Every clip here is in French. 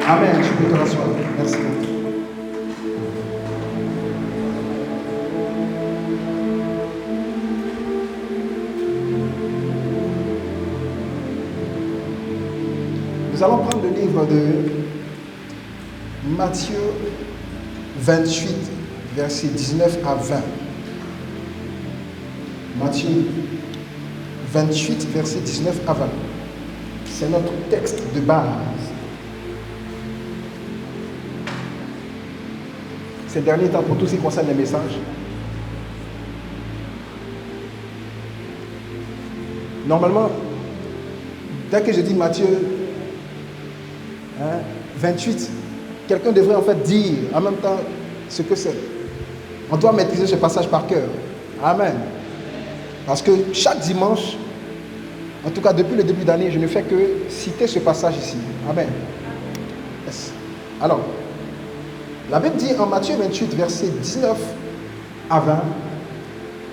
Amen. Je peux te rasseoir. Merci. Nous allons prendre le livre de Matthieu 28, versets 19 à 20. Matthieu 28, versets 19 à 20. C'est notre texte de base. Ces derniers temps, pour tout ce qui concerne les messages, normalement, dès que je dis Matthieu 28, quelqu'un devrait en fait dire en même temps ce que c'est. On doit maîtriser ce passage par cœur. Amen. Parce que chaque dimanche, en tout cas depuis le début d'année, je ne fais que citer ce passage ici. Amen. Yes. Alors, la Bible dit en Matthieu 28, versets 19 à 20,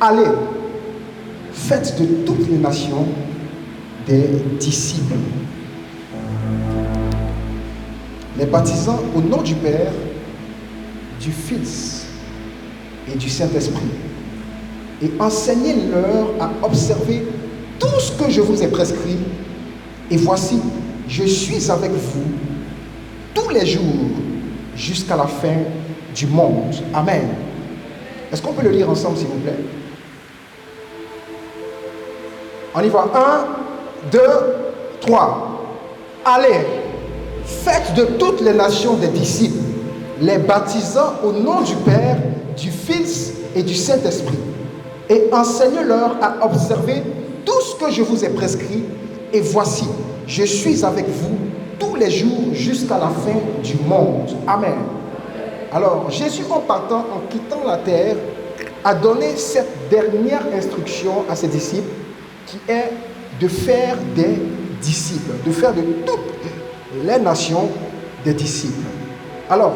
allez, faites de toutes les nations des disciples, les baptisant au nom du Père, du Fils et du Saint-Esprit, et enseignez-leur à observer tout ce que je vous ai prescrit, et voici, je suis avec vous tous les jours jusqu'à la fin du monde. Amen. Est-ce qu'on peut le lire ensemble, s'il vous plaît? On y va. 1, 2, 3. Allez, faites de toutes les nations des disciples, les baptisant au nom du Père, du Fils et du Saint-Esprit, et enseignez-leur à observer tout ce que je vous ai prescrit, et voici, je suis avec vous tous les jours jusqu'à la fin du monde. Amen. Alors, Jésus, en partant, en quittant la terre, a donné cette dernière instruction à ses disciples, qui est de faire des disciples, de faire de toutes les nations des disciples. Alors,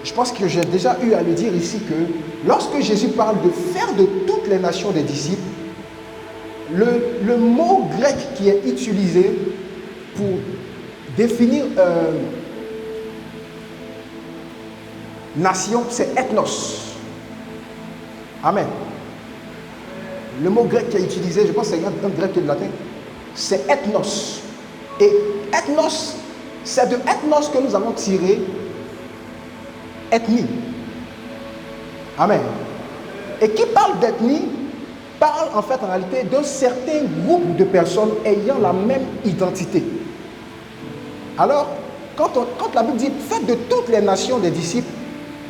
je pense que j'ai déjà eu à le dire ici que lorsque Jésus parle de faire de toutes les nations des disciples, le mot grec qui est utilisé pour définir nation, c'est ethnos. Amen. Le mot grec qui est utilisé, je pense que c'est un grec et le latin, c'est ethnos. Et ethnos, c'est de ethnos que nous avons tiré ethnie. Amen. Et qui parle d'ethnie, parle en fait en réalité d'un certain groupe de personnes ayant la même identité. Alors, quand la Bible dit « faites de toutes les nations des disciples »,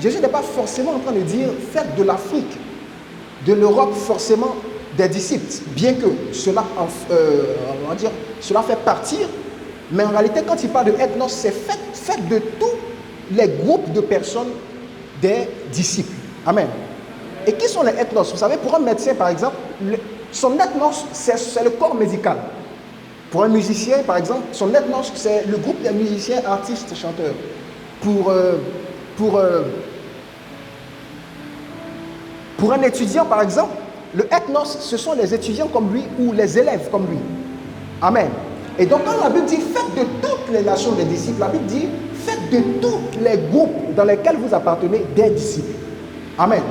Jésus n'est pas forcément en train de dire « faites de l'Afrique, de l'Europe forcément des disciples », bien que cela, on va dire, cela fait partir, mais en réalité, quand il parle de ethnos, c'est faites de tous les groupes de personnes des disciples. Amen. Et qui sont les ethnos? Vous savez, pour un médecin, par exemple, son ethnos, c'est le corps médical. Pour un musicien, par exemple, son ethnos, c'est le groupe des musiciens, artistes, chanteurs. Pour un étudiant, par exemple, le ethnos, ce sont les étudiants comme lui ou les élèves comme lui. Amen. Et donc, quand la Bible dit « faites de toutes les nations des disciples », la Bible dit « faites de tous les groupes dans lesquels vous appartenez des disciples ». Amen.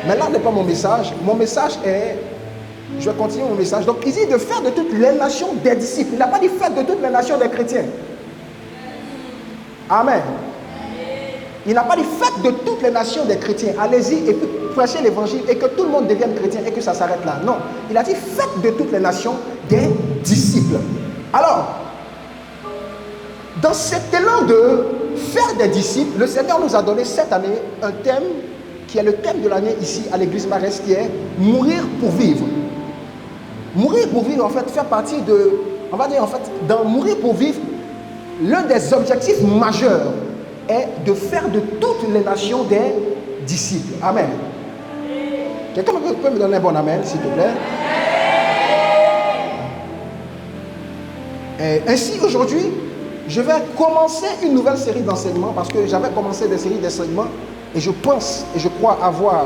Mais là n'est pas mon message. Mon message est... Je vais continuer mon message. Donc, il dit de faire de toutes les nations des disciples. Il n'a pas dit faites de toutes les nations des chrétiens. Amen. Il n'a pas dit faites de toutes les nations des chrétiens. Allez-y et puis prêchez l'évangile et que tout le monde devienne chrétien et que ça s'arrête là. Non. Il a dit faites de toutes les nations des disciples. Alors, dans cet élan de faire des disciples, le Seigneur nous a donné cette année un thème qui est le thème de l'année ici à l'église Marès, qui est mourir pour vivre. Mourir pour vivre, en fait, fait partie de, on va dire en fait, dans mourir pour vivre, l'un des objectifs majeurs est de faire de toutes les nations des disciples. Amen. Quelqu'un peut me donner un bon amen, s'il te plaît? Et ainsi, aujourd'hui, je vais commencer une nouvelle série d'enseignements parce que j'avais commencé des séries d'enseignements et je pense et je crois avoir,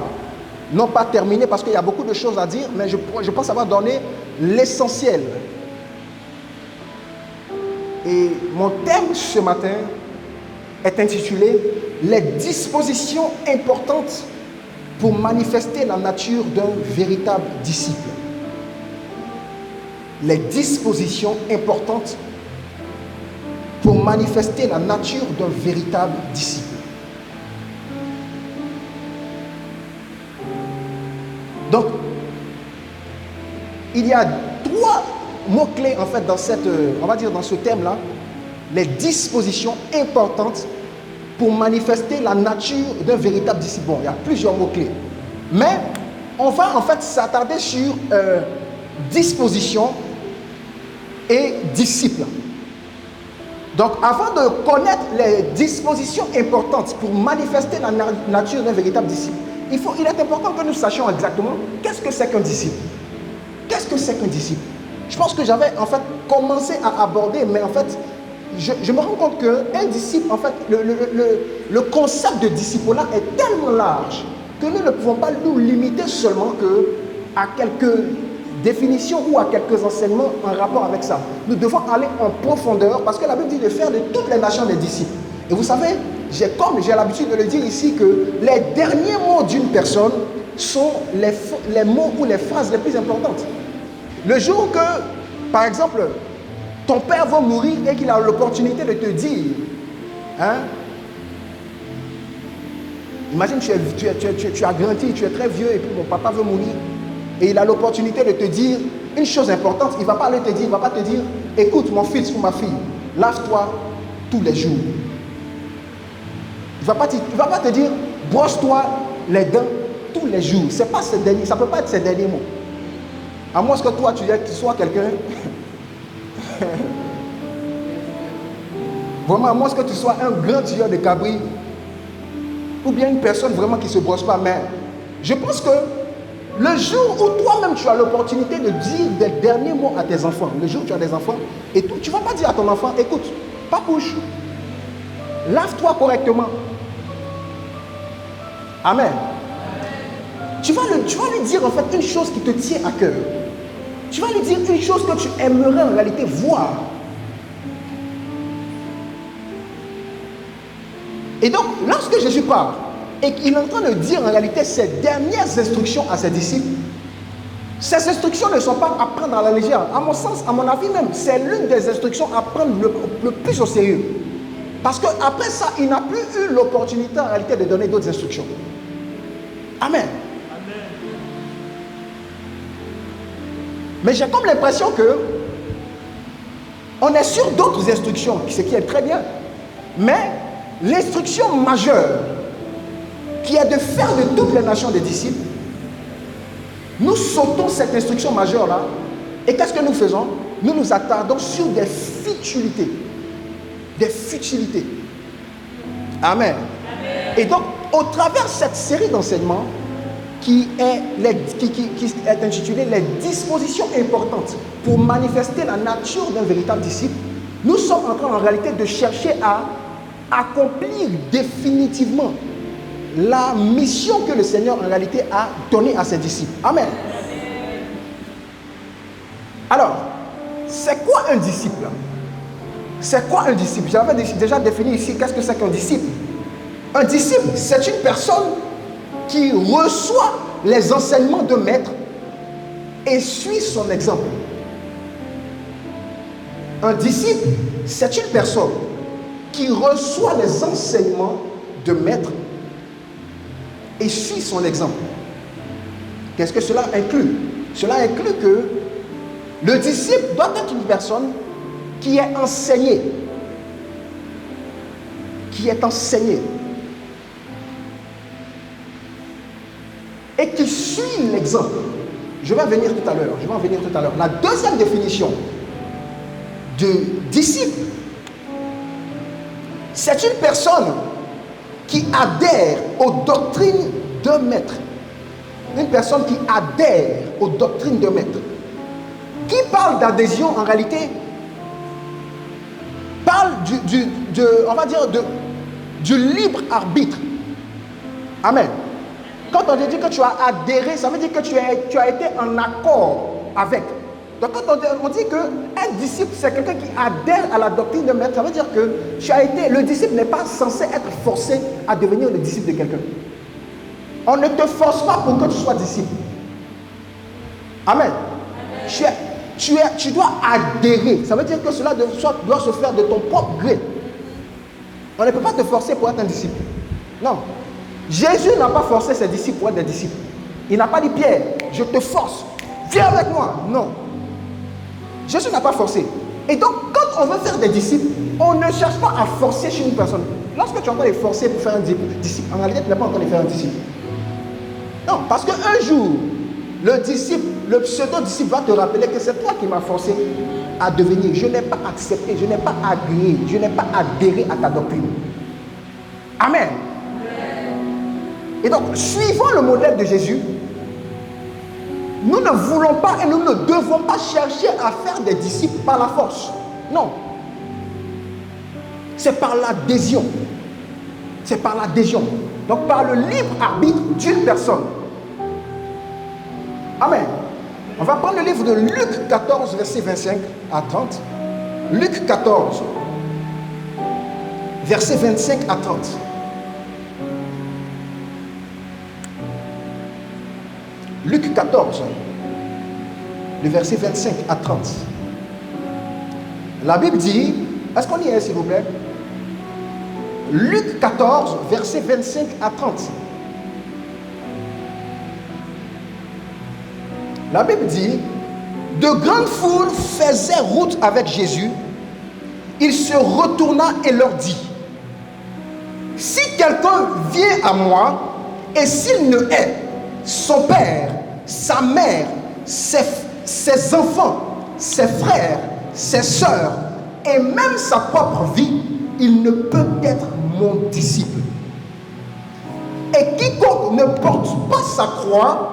non pas terminé parce qu'il y a beaucoup de choses à dire, mais je pense avoir donné l'essentiel. Et mon thème ce matin est intitulé « Les dispositions importantes pour manifester la nature d'un véritable disciple ». Les dispositions importantes pour manifester la nature d'un véritable disciple. Donc, il y a 3 mots-clés en fait dans cette, on va dire dans ce thème-là, les dispositions importantes pour manifester la nature d'un véritable disciple. Bon, il y a plusieurs mots-clés. Mais on va en fait s'attarder sur disposition et disciple. Donc, avant de connaître les dispositions importantes pour manifester la nature d'un véritable disciple, il est important que nous sachions exactement qu'est-ce que c'est qu'un disciple. Qu'est-ce que c'est qu'un disciple? Je pense que j'avais en fait commencé à aborder, mais en fait, je me rends compte qu'un disciple, en fait, le concept de disciple-là est tellement large que nous ne pouvons pas nous limiter seulement à quelques définitions ou à quelques enseignements en rapport avec ça. Nous devons aller en profondeur parce que la Bible dit de faire de toutes les nations des disciples. Et vous savez, comme j'ai l'habitude de le dire ici, que les derniers mots d'une personne sont les mots ou les phrases les plus importantes. Le jour que, par exemple, ton père va mourir et qu'il a l'opportunité de te dire, hein, imagine tu as grandi, tu es très vieux et puis mon papa veut mourir et il a l'opportunité de te dire une chose importante. Il ne va pas te dire, écoute mon fils ou ma fille, lave-toi tous les jours. Il ne va pas te dire, brosse-toi les dents tous les jours. Ça ne peut pas être ces derniers mots. À moins que toi, tu sois quelqu'un... Vraiment, à moins que tu sois un grand tueur de cabri ou bien une personne vraiment qui ne se brosse pas. Mais je pense que le jour où toi-même tu as l'opportunité de dire des derniers mots à tes enfants, le jour où tu as des enfants, et tu ne vas pas dire à ton enfant, écoute, papouche, lave-toi correctement. Amen. Tu vas lui dire en fait une chose qui te tient à cœur. Tu vas lui dire une chose que tu aimerais en réalité voir. Et donc, lorsque Jésus parle et qu'il est en train de dire en réalité ses dernières instructions à ses disciples, ces instructions ne sont pas à prendre à la légère. À mon sens, à mon avis même, c'est l'une des instructions à prendre le plus au sérieux. Parce qu'après ça, il n'a plus eu l'opportunité en réalité de donner d'autres instructions. Amen. Mais j'ai comme l'impression que on est sur d'autres instructions, ce qui est très bien. Mais l'instruction majeure, qui est de faire de toutes les nations des disciples, nous sautons cette instruction majeure-là. Et qu'est-ce que nous faisons? Nous nous attardons sur des futilités. Des futilités. Amen. Amen. Et donc, au travers de cette série d'enseignements, qui est intitulée « Les dispositions importantes pour manifester la nature d'un véritable disciple », nous sommes en train en réalité de chercher à accomplir définitivement la mission que le Seigneur en réalité a donnée à ses disciples. Amen. Alors, c'est quoi un disciple? C'est quoi un disciple? J'avais déjà défini ici qu'est-ce que c'est qu'un disciple. Un disciple, c'est une personne qui reçoit les enseignements de maître et suit son exemple. Un disciple, c'est une personne qui reçoit les enseignements de maître et suit son exemple. Qu'est-ce que cela inclut? Cela inclut que le disciple doit être une personne qui est enseignée. Qui est enseignée. Et qui suit l'exemple. Je vais en venir tout à l'heure. La deuxième définition de disciple, c'est une personne qui adhère aux doctrines d'un maître. Une personne qui adhère aux doctrines de maître. Qui parle d'adhésion en réalité parle on va dire du libre arbitre. Amen. Quand on te dit que tu as adhéré, ça veut dire que tu as été en accord avec. Donc quand on dit qu'un disciple, c'est quelqu'un qui adhère à la doctrine de maître, ça veut dire que le disciple n'est pas censé être forcé à devenir le disciple de quelqu'un. On ne te force pas pour que tu sois disciple. Amen. Tu dois adhérer. Ça veut dire que cela doit se faire de ton propre gré. On ne peut pas te forcer pour être un disciple. Non. Jésus n'a pas forcé ses disciples pour être des disciples. Il n'a pas dit, Pierre, je te force, viens avec moi. Non. Jésus n'a pas forcé. Et donc, quand on veut faire des disciples, on ne cherche pas à forcer chez une personne. Lorsque tu es en train de forcer pour faire un disciple, en réalité, tu n'es pas en train de faire un disciple. Non, parce qu'un jour, le pseudo-disciple va te rappeler que c'est toi qui m'as forcé à devenir. Je n'ai pas accepté, je n'ai pas agréé, je n'ai pas adhéré à ta doctrine. Amen. Et donc, suivant le modèle de Jésus, nous ne voulons pas et nous ne devons pas chercher à faire des disciples par la force. Non. C'est par l'adhésion. C'est par l'adhésion. Donc, par le libre arbitre d'une personne. Amen. On va prendre le livre de Luc 14, verset 25 à 30. Luc 14, verset 25 à 30. Luc 14, le verset 25 à 30. La Bible dit, est-ce qu'on y est s'il vous plaît? Luc 14, verset 25 à 30. La Bible dit, de grandes foules faisaient route avec Jésus. Il se retourna et leur dit, si quelqu'un vient à moi et s'il ne hait son père, sa mère, ses enfants, ses frères, ses sœurs et même sa propre vie, il ne peut être mon disciple. Et quiconque ne porte pas sa croix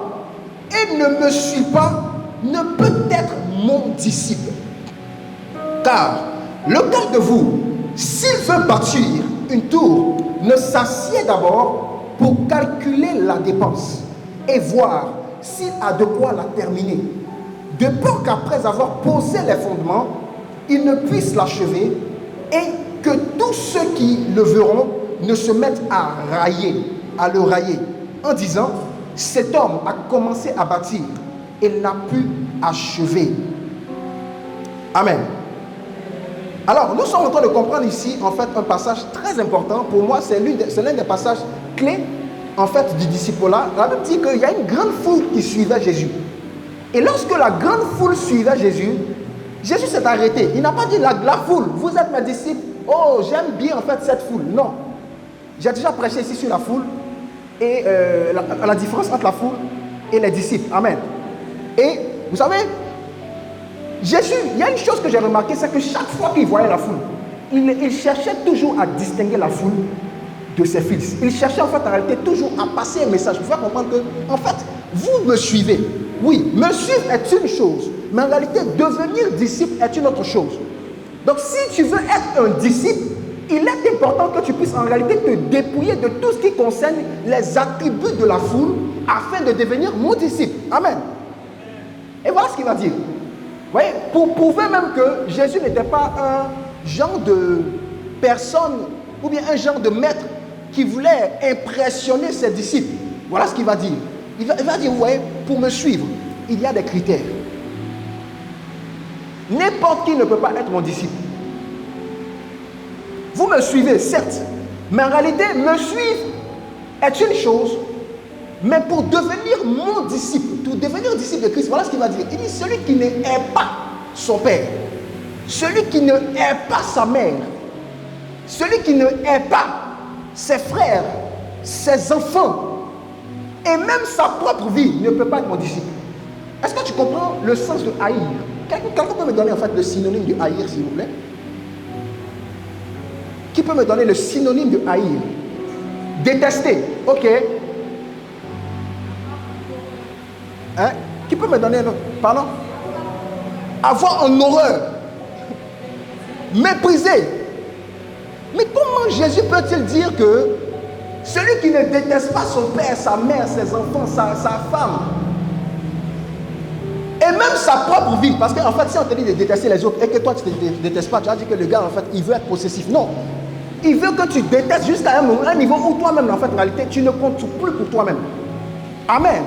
et ne me suit pas, ne peut être mon disciple. Car lequel de vous, s'il veut bâtir une tour, ne s'assied d'abord pour calculer la dépense et voir s'il a de quoi la terminer, de peur qu'après avoir posé les fondements, il ne puisse l'achever et que tous ceux qui le verront ne se mettent à le railler, en disant, cet homme a commencé à bâtir et n'a pu achever. Amen. Alors, nous sommes en train de comprendre ici, en fait, un passage très important. Pour moi, c'est l'un des passages clés, en fait, du disciple-là. La Bible dit qu'il y a une grande foule qui suivait Jésus. Et lorsque la grande foule suivait Jésus, Jésus s'est arrêté. Il n'a pas dit la foule, vous êtes mes disciples. Oh, j'aime bien, en fait, cette foule. Non. J'ai déjà prêché ici sur la foule et la différence entre la foule et les disciples. Amen. Et, vous savez, Jésus, il y a une chose que j'ai remarqué, c'est que chaque fois qu'il voyait la foule, il cherchait toujours à distinguer la foule de ses fils. Il cherchait en fait en réalité toujours à passer un message pour faire comprendre que, en fait, vous me suivez. Oui, me suivre est une chose, mais en réalité, devenir disciple est une autre chose. Donc, si tu veux être un disciple, il est important que tu puisses en réalité te dépouiller de tout ce qui concerne les attributs de la foule afin de devenir mon disciple. Amen. Et voilà ce qu'il va dire. Vous voyez, pour prouver même que Jésus n'était pas un genre de personne ou bien un genre de maître qui voulait impressionner ses disciples. Voilà ce qu'il va dire. Il va dire, vous voyez, pour me suivre, il y a des critères. N'importe qui ne peut pas être mon disciple. Vous me suivez, certes, mais en réalité, me suivre est une chose, mais pour devenir mon disciple, pour devenir disciple de Christ, voilà ce qu'il va dire. Il dit, celui qui ne hait pas son père, celui qui ne hait pas sa mère, celui qui ne hait pas ses frères, ses enfants, et même sa propre vie, ne peut pas être mon disciple. Est-ce que tu comprends le sens de haïr? Quelqu'un peut me donner en fait le synonyme de haïr, s'il vous plaît? Qui peut me donner le synonyme de haïr? Détester, ok. Hein? Qui peut me donner un autre? Pardon? Avoir en horreur. Mépriser. Mais comment Jésus peut-il dire que celui qui ne déteste pas son père, sa mère, ses enfants, sa femme, et même même sa propre vie. Parce qu'en fait, si on te dit de détester les autres et que toi tu ne te détestes pas, tu vas dire que le gars, en fait, il veut être possessif. Non. Il veut que tu détestes jusqu'à un niveau où toi-même, en fait, en réalité, tu ne comptes plus pour toi-même. Amen.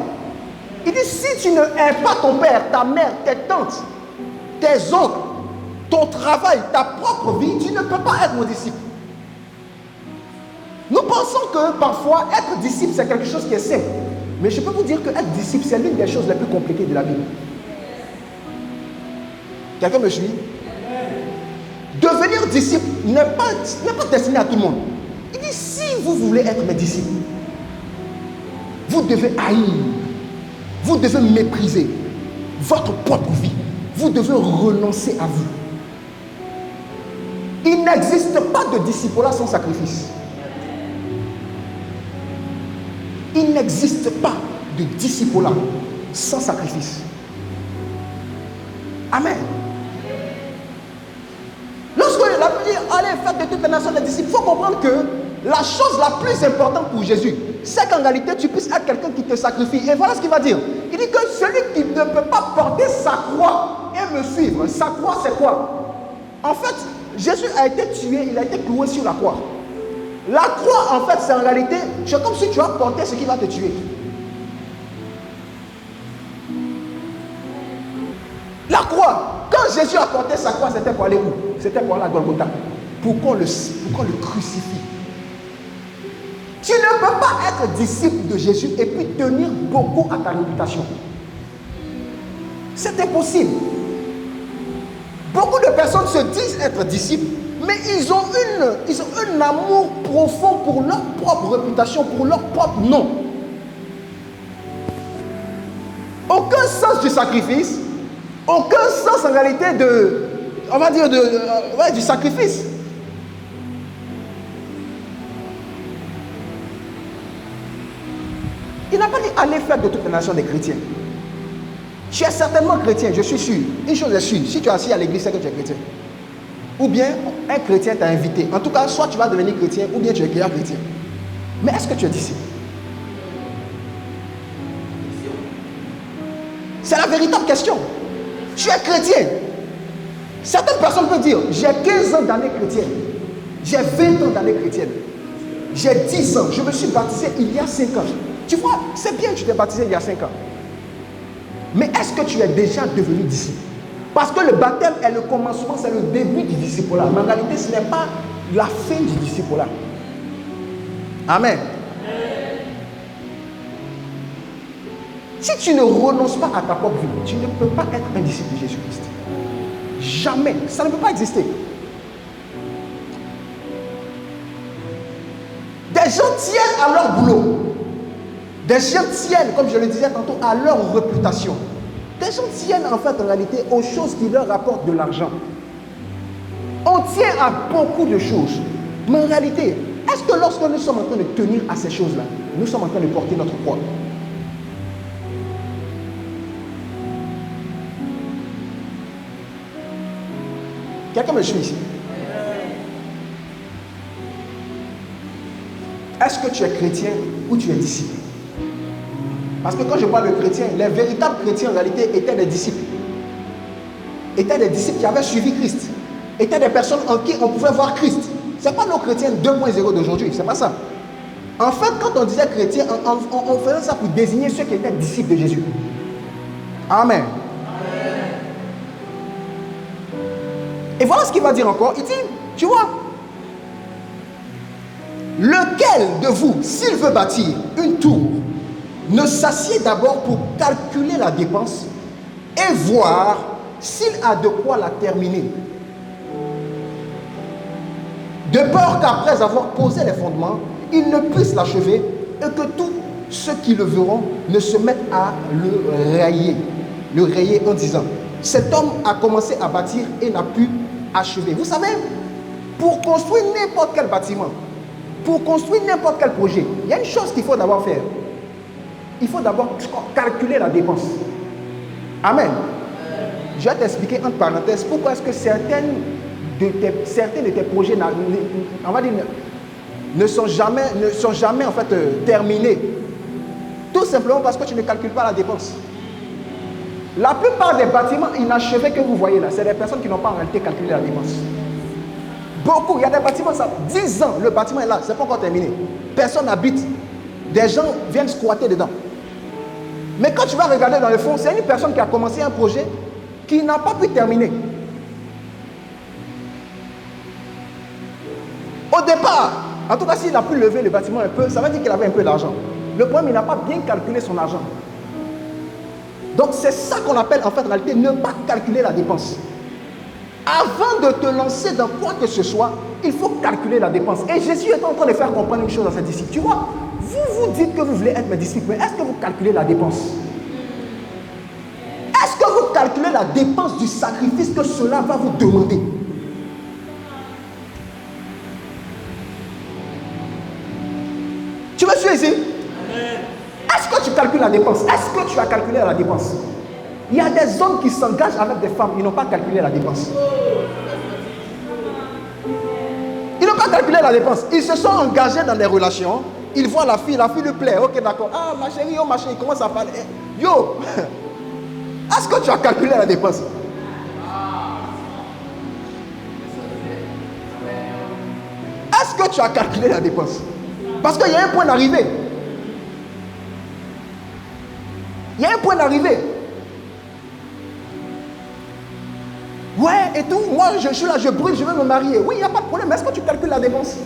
Il dit, si tu ne aimes pas ton père, ta mère, tes tantes, tes oncles, ton travail, ta propre vie, tu ne peux pas être mon disciple. Nous pensons que parfois, être disciple, c'est quelque chose qui est simple. Mais je peux vous dire que être disciple, c'est l'une des choses les plus compliquées de la Bible. Quelqu'un me suit? Devenir disciple n'est pas destiné à tout le monde. Il dit, si vous voulez être mes disciples, vous devez haïr, vous devez mépriser votre propre vie. Vous devez renoncer à vous. Il n'existe pas de disciple-là sans sacrifice. Il n'existe pas de disciple-là sans sacrifice. Amen. Lorsque la Bible dit, allez, faites de toutes les nations des disciples, il faut comprendre que la chose la plus importante pour Jésus, c'est qu'en réalité, tu puisses être quelqu'un qui te sacrifie. Et voilà ce qu'il va dire. Il dit que celui qui ne peut pas porter sa croix et me suivre, sa croix, c'est quoi? En fait, Jésus a été tué, il a été cloué sur la croix. La croix, en fait, c'est en réalité, c'est comme si tu as porté ce qui va te tuer. La croix, quand Jésus a porté sa croix, c'était pour aller où? C'était pour aller à Golgotha. Pour qu'on le crucifie. Tu ne peux pas être disciple de Jésus et puis tenir beaucoup à ta réputation. C'est impossible. Beaucoup de personnes se disent être disciples, mais ils ont un amour profond pour leur propre réputation, pour leur propre nom. Aucun sens du sacrifice, aucun sens en réalité du sacrifice. Il n'a pas dit allez faire de toutes les nations des chrétiens. Tu es certainement chrétien, je suis sûr. Une chose est sûre, si tu es assis à l'église, c'est que tu es chrétien. Ou bien un chrétien t'a invité. En tout cas, soit tu vas devenir chrétien, ou bien tu es chrétien. Mais est-ce que tu es disciple? C'est la véritable question. Tu es chrétien. Certaines personnes peuvent dire, j'ai 15 ans d'année chrétienne. J'ai 20 ans d'année chrétienne. J'ai 10 ans. Je me suis baptisé il y a 5 ans. Tu vois, c'est bien que tu t'es baptisé il y a 5 ans. Mais est-ce que tu es déjà devenu disciple? Parce que le baptême est le commencement, c'est le début du disciple-là. Mais en réalité, ce n'est pas la fin du disciple-là. Amen. Si tu ne renonces pas à ta propre vie, tu ne peux pas être un disciple de Jésus-Christ. Jamais. Ça ne peut pas exister. Des gens tiennent à leur boulot. Des gens tiennent, comme je le disais tantôt, à leur réputation. Des gens tiennent en fait en réalité aux choses qui leur rapportent de l'argent. On tient à beaucoup de choses. Mais en réalité, est-ce que lorsque nous sommes en train de tenir à ces choses-là, nous sommes en train de porter notre croix? Quelqu'un me suit ici? Est-ce que tu es chrétien ou tu es disciple? Parce que quand je parle de chrétiens, les véritables chrétiens en réalité étaient des disciples. Étaient des disciples qui avaient suivi Christ. Étaient des personnes en qui on pouvait voir Christ. Ce n'est pas nos chrétiens 2.0 d'aujourd'hui, c'est pas ça. En fait, quand on disait chrétien, on faisait ça pour désigner ceux qui étaient disciples de Jésus. Amen. Et voilà ce qu'il va dire encore. Il dit, tu vois, lequel de vous, s'il veut bâtir une tour, ne s'assied d'abord pour calculer la dépense et voir s'il a de quoi la terminer. De peur qu'après avoir posé les fondements, il ne puisse l'achever et que tous ceux qui le verront ne se mettent à le rayer en disant, cet homme a commencé à bâtir et n'a pu achever. Vous savez, pour construire n'importe quel bâtiment, pour construire n'importe quel projet, il y a une chose qu'il faut d'abord faire. Il faut d'abord calculer la dépense. Amen. Je vais t'expliquer entre parenthèses pourquoi est-ce que certains de tes projets on va dire, ne sont jamais en fait terminés. Tout simplement parce que tu ne calcules pas la dépense. La plupart des bâtiments inachevés que vous voyez là, c'est des personnes qui n'ont pas en réalité calculé la dépense. Beaucoup, il y a des bâtiments, ça 10 ans, le bâtiment est là, c'est pas encore terminé. Personne n'habite. Des gens viennent squatter dedans. Mais quand tu vas regarder dans le fond, c'est une personne qui a commencé un projet qui n'a pas pu terminer. Au départ, en tout cas, s'il a pu lever le bâtiment un peu, ça veut dire qu'il avait un peu d'argent. Le problème, il n'a pas bien calculé son argent. Donc, c'est ça qu'on appelle, en fait, en réalité, ne pas calculer la dépense. Avant de te lancer dans quoi que ce soit, il faut calculer la dépense. Et Jésus est en train de faire comprendre une chose à ses disciples. Tu vois, vous dites que vous voulez être mes disciples, mais est-ce que vous calculez la dépense? Est-ce que vous calculez la dépense du sacrifice que cela va vous demander? Tu me suis ici? Est-ce que tu calcules la dépense? Est-ce que tu as calculé la dépense? Il y a des hommes qui s'engagent avec des femmes, ils n'ont pas calculé la dépense. Ils n'ont pas calculé la dépense. Ils se sont engagés dans des relations. Ils voient la fille lui plaît. Ok, d'accord. Ah, ma chérie, oh ma chérie, comment ça parle? Yo, est-ce que tu as calculé la dépense? Est-ce que tu as calculé la dépense? Parce qu'il y a un point d'arrivée. Il y a un point d'arrivée. Ouais, et tout. Moi, je suis là, je brûle, je veux me marier. Oui, il n'y a pas de problème. Est-ce que tu calcules la dépense?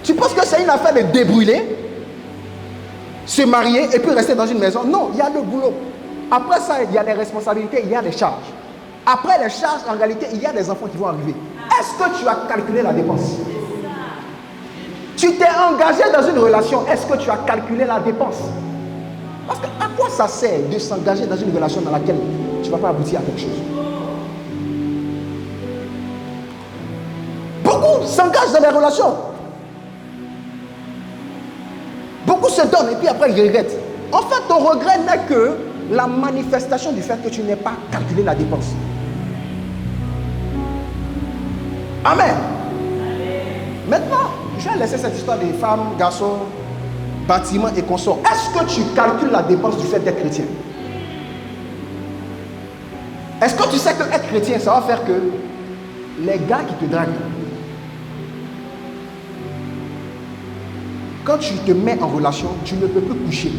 Tu penses que c'est une affaire de débrûler, se marier et puis rester dans une maison? Non, il y a le boulot. Après ça, il y a les responsabilités, il y a les charges. Après les charges, en réalité, il y a des enfants qui vont arriver. Est-ce que tu as calculé la dépense? Tu t'es engagé dans une relation. Est-ce que tu as calculé la dépense? Parce que à quoi ça sert de s'engager dans une relation dans laquelle tu ne vas pas aboutir à quelque chose? Beaucoup s'engagent dans des relations. Beaucoup se donnent et puis après ils regrettent. En fait, ton regret n'est que la manifestation du fait que tu n'aies pas calculé la dépense. Amen. Maintenant, je vais laisser cette histoire des femmes, garçons, bâtiments et consorts. Est-ce que tu calcules la dépense du fait d'être chrétien? Est-ce que tu sais que être chrétien, ça va faire que les gars qui te draguent, quand tu te mets en relation, tu ne peux plus coucher.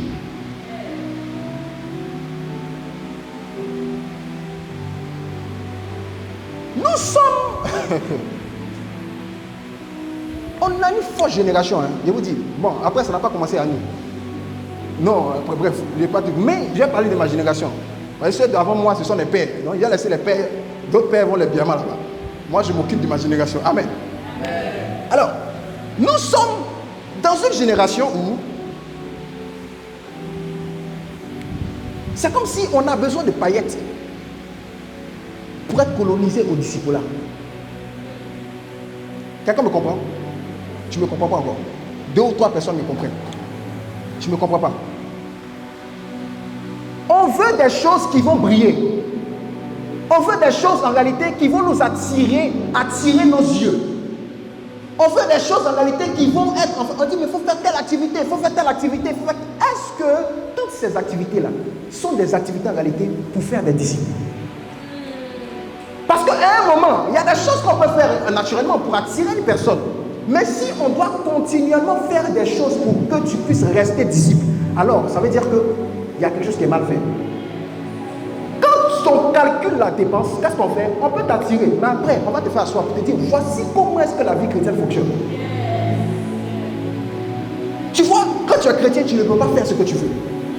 Nous sommes... On a une forte génération, hein. Je vous dis. Bon, après, ça n'a pas commencé à nous. Non, bref, je n'ai pas tout. Mais je vais parler de ma génération. Ceux d'avant moi, ce sont les pères. Donc, il y a laissé les pères. D'autres pères vont les bien mal là-bas. Moi, je m'occupe de ma génération. Amen. Alors, nous sommes dans une génération où c'est comme si on a besoin de paillettes pour être colonisé au disciple-là. Quelqu'un me comprend? Tu ne me comprends pas encore. 2 ou 3 personnes me comprennent. Tu ne me comprends pas. On veut des choses qui vont briller. On veut des choses en réalité qui vont nous attirer nos yeux. On veut des choses en réalité qui vont être... On dit, mais il faut faire telle activité, il faut faire telle activité. Est-ce que toutes ces activités-là sont des activités en réalité pour faire des disciples? Parce qu'à un moment, il y a des choses qu'on peut faire naturellement pour attirer une personne. Mais si on doit continuellement faire des choses pour que tu puisses rester disciple, alors ça veut dire qu'il y a quelque chose qui est mal fait. Quand on calcule la dépense, qu'est-ce qu'on fait? On peut t'attirer, mais après, on va te faire asseoir pour te dire, voici comment est-ce que la vie chrétienne fonctionne. Tu vois, quand tu es chrétien, tu ne peux pas faire ce que tu veux.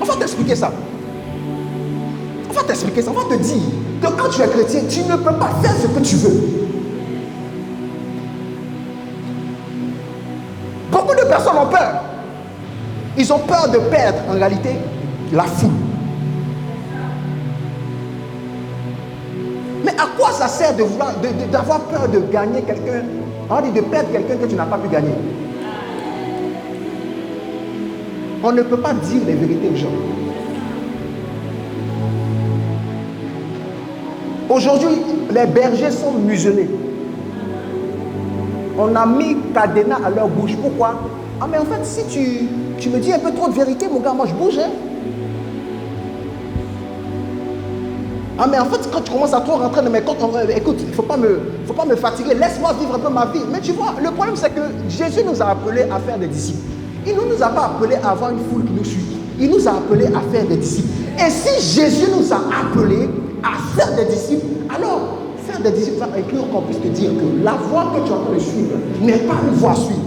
On va t'expliquer ça. On va t'expliquer ça. On va te dire que quand tu es chrétien, tu ne peux pas faire ce que tu veux. Beaucoup de personnes ont peur. Ils ont peur de perdre, en réalité, la foule. Mais à quoi ça sert d'avoir peur de gagner quelqu'un, de perdre quelqu'un que tu n'as pas pu gagner? On ne peut pas dire les vérités aux gens. Aujourd'hui, les bergers sont muselés. On a mis cadenas à leur bouche. Pourquoi? Ah, mais en fait, si tu me dis un peu trop de vérité, mon gars, moi je bouge. Hein? Ah, mais en fait, quand tu commences à trop rentrer dans mes comptes, écoute, il ne faut pas me fatiguer, laisse-moi vivre un peu ma vie. Mais tu vois, le problème, c'est que Jésus nous a appelés à faire des disciples. Il ne nous a pas appelés à avoir une foule qui nous suit. Il nous a appelés à faire des disciples. Et si Jésus nous a appelés à faire des disciples, alors faire des disciples va inclure qu'on puisse te dire que la voie que tu es en train de suivre n'est pas une voie à suivre.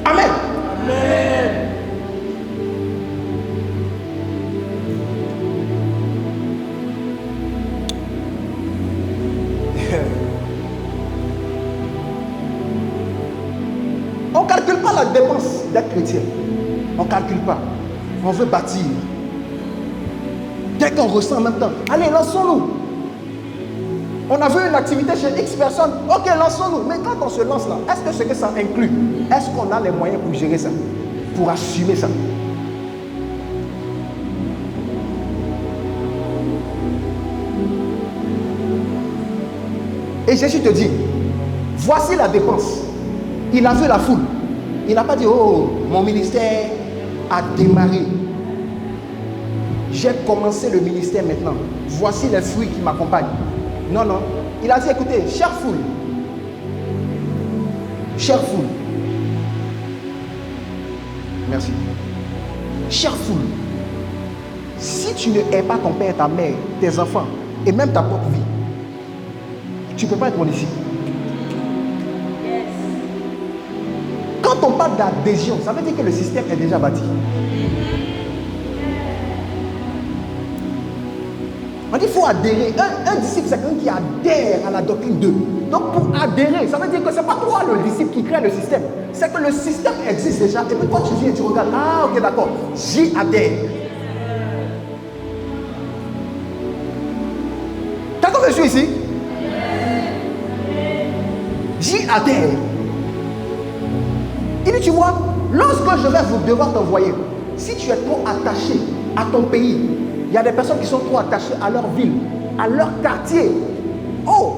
Amen. Amen. On ne calcule pas la dépense d'être chrétien. On ne calcule pas. On veut bâtir. Dès qu'on ressent en même temps, allez, lançons-nous. On a vu une activité chez X personnes. Ok, lançons-nous. Mais quand on se lance là, est-ce que ce que ça inclut? Est-ce qu'on a les moyens pour gérer ça? Pour assumer ça? Et Jésus te dit, voici la dépense. Il a vu la foule. Il n'a pas dit, oh, mon ministère a démarré. J'ai commencé le ministère maintenant. Voici les fruits qui m'accompagnent. Non, non. Il a dit, écoutez, chère foule. Chère foule. Merci. Chère foule. Si tu ne hais pas ton père, ta mère, tes enfants, et même ta propre vie, tu ne peux pas être mon disciple. Quand on parle d'adhésion, ça veut dire que le système est déjà bâti. On dit qu'il faut adhérer. Un disciple, c'est quelqu'un qui adhère à la doctrine d'eux. Donc pour adhérer, ça veut dire que ce n'est pas toi le disciple qui crée le système. C'est que le système existe déjà. Et puis toi tu viens et tu regardes. Ah ok d'accord, j'y adhère. T'as comme je suis ici? J'y adhère. Il dit, tu vois, lorsque je vais devoir t'envoyer, si tu es trop attaché à ton pays, il y a des personnes qui sont trop attachées à leur ville, à leur quartier. Oh,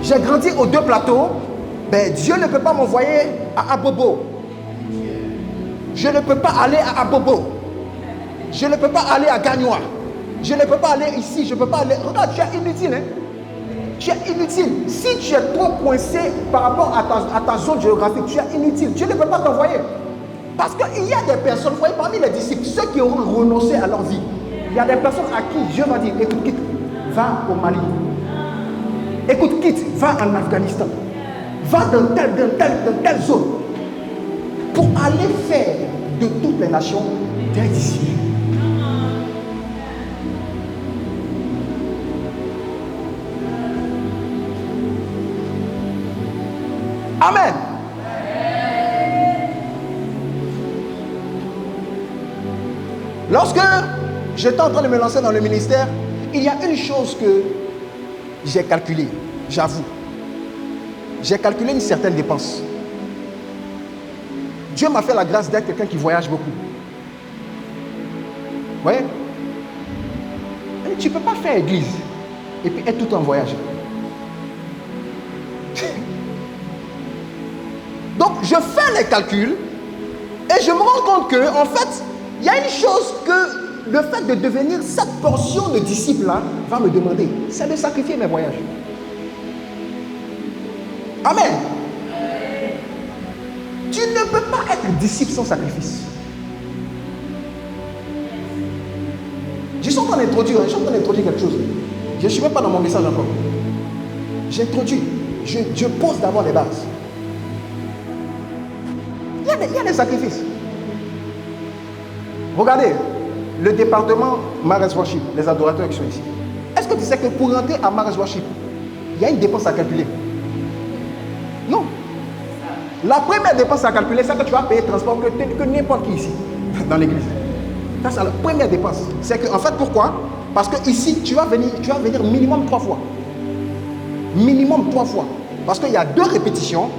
j'ai grandi aux 2 plateaux, ben Dieu ne peut pas m'envoyer à Abobo. Je ne peux pas aller à Abobo. Je ne peux pas aller à Gagnois. Je ne peux pas aller ici, je ne peux pas aller... Regarde, tu es inutile, hein. Tu es inutile. Si tu es trop coincé par rapport à ta zone géographique, tu es inutile. Dieu ne peut pas t'envoyer. Parce qu'il y a des personnes, vous voyez, parmi les disciples, ceux qui auront renoncé à leur vie, il y a des personnes à qui Dieu va dire, écoute, quitte, va au Mali. Écoute, quitte, va en Afghanistan. Va dans telle zone. Pour aller faire de toutes les nations des disciples. Amen. Lorsque j'étais en train de me lancer dans le ministère, il y a une chose que j'ai calculée, j'avoue. J'ai calculé une certaine dépense. Dieu m'a fait la grâce d'être quelqu'un qui voyage beaucoup. Vous voyez? Tu ne peux pas faire église et puis être tout en voyage. Donc, je fais les calculs et je me rends compte que, en fait, il y a une chose que le fait de devenir cette portion de disciple-là va me demander, c'est de sacrifier mes voyages. Amen. Tu ne peux pas être disciple sans sacrifice. Je suis en train d'introduire quelque chose. Je ne suis même pas dans mon message encore. J'introduis, je pose d'abord les bases. Il y a des sacrifices. Regardez, le département Marriage Worship, les adorateurs qui sont ici. Est-ce que tu sais que pour rentrer à Marriage Worship, il y a une dépense à calculer? Non. La première dépense à calculer, c'est que tu vas payer transport que n'importe qui ici, dans l'église. Ça, c'est la première dépense. C'est que, en fait, pourquoi? Parce que ici, tu vas venir minimum 3 fois. Minimum 3 fois. Parce qu'il y a 2 répétitions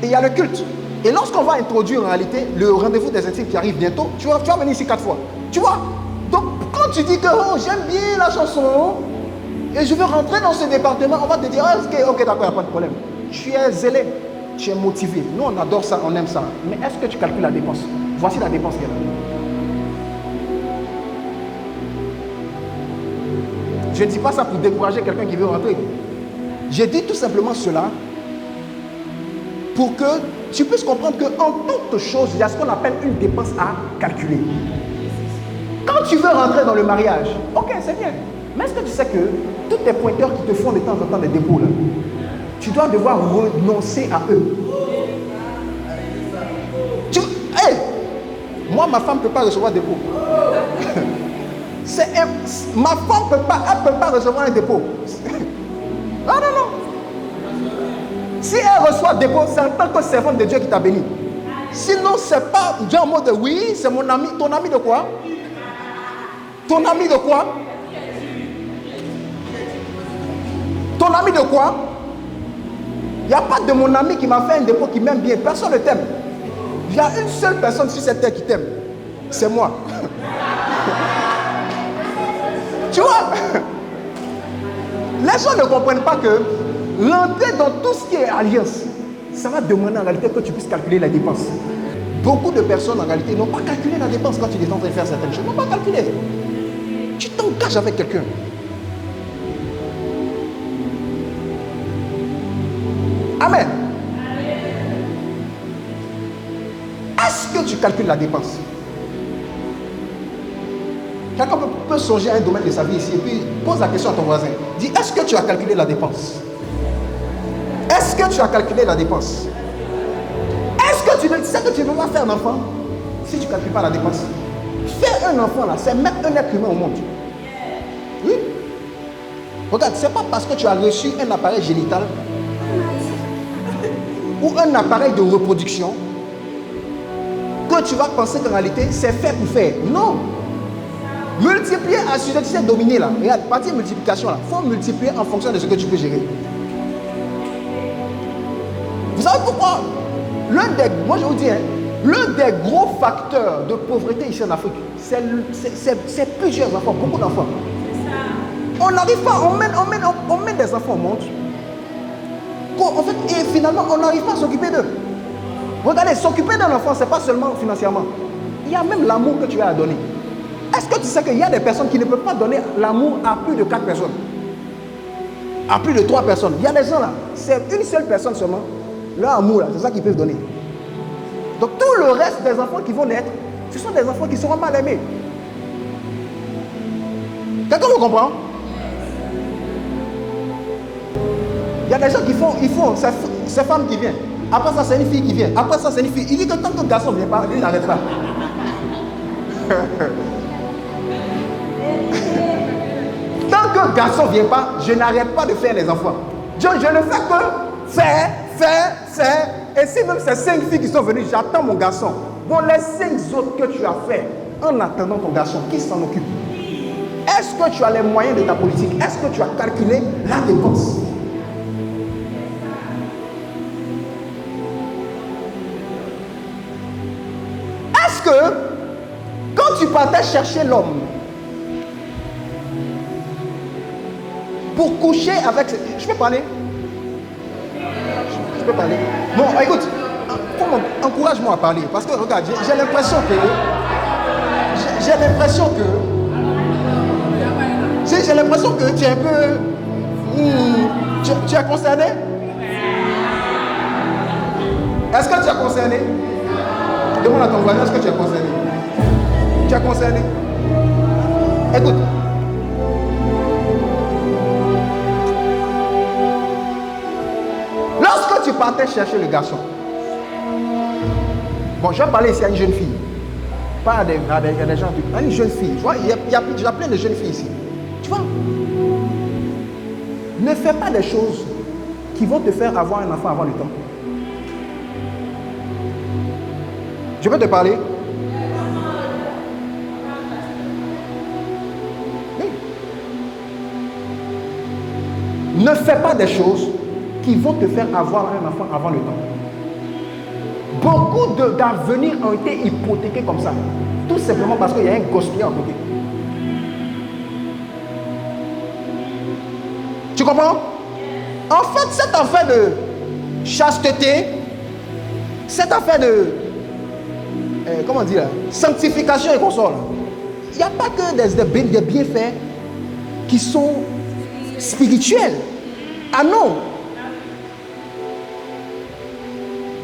et il y a le culte. Et lorsqu'on va introduire en réalité le rendez-vous des intimes qui arrive bientôt, tu vas venir ici 4 fois. Tu vois? Donc, quand tu dis que oh, j'aime bien la chanson et je veux rentrer dans ce département, on va te dire, ok, d'accord, il n'y a pas de problème. Tu es zélé. tu es motivé. Nous, on adore ça, on aime ça. Mais est-ce que tu calcules la dépense? Voici la dépense qu'elle a. Je ne dis pas ça pour décourager quelqu'un qui veut rentrer. Je dis tout simplement cela pour que tu puisses comprendre qu'en toute chose, il y a ce qu'on appelle une dépense à calculer. Quand tu veux rentrer dans le mariage, ok, c'est bien. Mais est-ce que tu sais que tous tes pointeurs qui te font de temps en temps des dépôts, là, tu dois devoir renoncer à eux. Hey, moi, ma femme ne peut pas recevoir un dépôt. Ma femme ne peut pas recevoir un dépôt. Non, non, non. Si elle reçoit un dépôt, c'est en tant que servante de Dieu qui t'a béni. Sinon, c'est pas Dieu en mode oui, c'est mon ami. Ton ami de quoi? Ton ami de quoi? Ton ami de quoi? Il n'y a pas de mon ami qui m'a fait un dépôt qui m'aime bien. Personne ne t'aime. Il y a une seule personne sur cette terre qui t'aime. C'est moi. Tu vois? Les gens ne comprennent pas que rentrer dans tout ce qui est alliance, ça va demander en réalité que tu puisses calculer la dépense. Beaucoup de personnes en réalité n'ont pas calculé la dépense quand tu es en train de faire certaines choses. N'ont pas calculé. Tu t'engages avec quelqu'un. Amen. Est-ce que tu calcules la dépense? Quelqu'un peut songer à un domaine de sa vie ici et puis pose la question à ton voisin. Dis, est-ce que tu as calculé la dépense? Est-ce que tu as calculé la dépense? Est-ce que tu sais que tu ne peux pas faire un enfant si tu ne calcules pas la dépense? Faire un enfant là, c'est mettre un être humain au monde. Oui. Regarde, ce n'est pas parce que tu as reçu un appareil génital ou un appareil de reproduction que tu vas penser qu'en réalité c'est fait pour faire. Non. Multiplier, assujettir, dominer là. Regarde, partie de multiplication là. Il faut multiplier en fonction de ce que tu peux gérer. Vous savez pourquoi? Moi je vous dis, l'un des gros facteurs de pauvreté ici en Afrique, c'est plusieurs enfants, beaucoup d'enfants. On n'arrive pas, on met des enfants au monde. En fait, et finalement, on n'arrive pas à s'occuper d'eux. Regardez, s'occuper d'un enfant, ce n'est pas seulement financièrement. Il y a même l'amour que tu as à donner. Est-ce que tu sais qu'il y a des personnes qui ne peuvent pas donner l'amour à plus de 4 personnes? À plus de 3 personnes. Il y a des gens là, c'est une seule personne seulement. Leur amour là, c'est ça qu'ils peuvent donner. Donc tout le reste des enfants qui vont naître, ce sont des enfants qui seront mal aimés. Quelqu'un me comprend? Il y a des gens qui font, c'est femme qui vient. Après ça, c'est une fille qui vient. Après ça, c'est une fille. Il dit que tant que le garçon ne vient pas, il n'arrête pas. Tant que le garçon ne vient pas, je n'arrête pas de faire les enfants. Je ne fais que faire. Et si même c'est 5 filles qui sont venues, j'attends mon garçon. Bon, les 5 autres que tu as fait, en attendant ton garçon, qui s'en occupe? Est-ce que tu as les moyens de ta politique? Est-ce que tu as calculé la dépense? Est-ce que quand tu partais chercher l'homme pour coucher avec... Je peux parler? Je peux parler? Bon, écoute, encourage-moi à parler. Parce que, regarde, j'ai l'impression que... J'ai l'impression que tu es un peu... Tu es concerné? Est-ce que tu es concerné? Demande à ton voisin, est-ce que tu es concerné? Tu es concerné? Écoute. Lorsque tu partais chercher le garçon, bon, je vais parler ici à une jeune fille. Pas à des gens, à une jeune fille. Tu vois, il y a plein de jeunes filles ici. Tu vois? Ne fais pas des choses qui vont te faire avoir un enfant avant le temps. Je peux te parler? Oui. Ne fais pas des choses qui vont te faire avoir un enfant avant le temps. Beaucoup d'avenirs ont été hypothéqués comme ça. Tout simplement parce qu'il y a un gosse qui est à côté. Tu comprends? En fait, cette affaire de chasteté, cette affaire de, comment dire, sanctification et consort, il n'y a pas que des bienfaits qui sont spirituels. Ah non!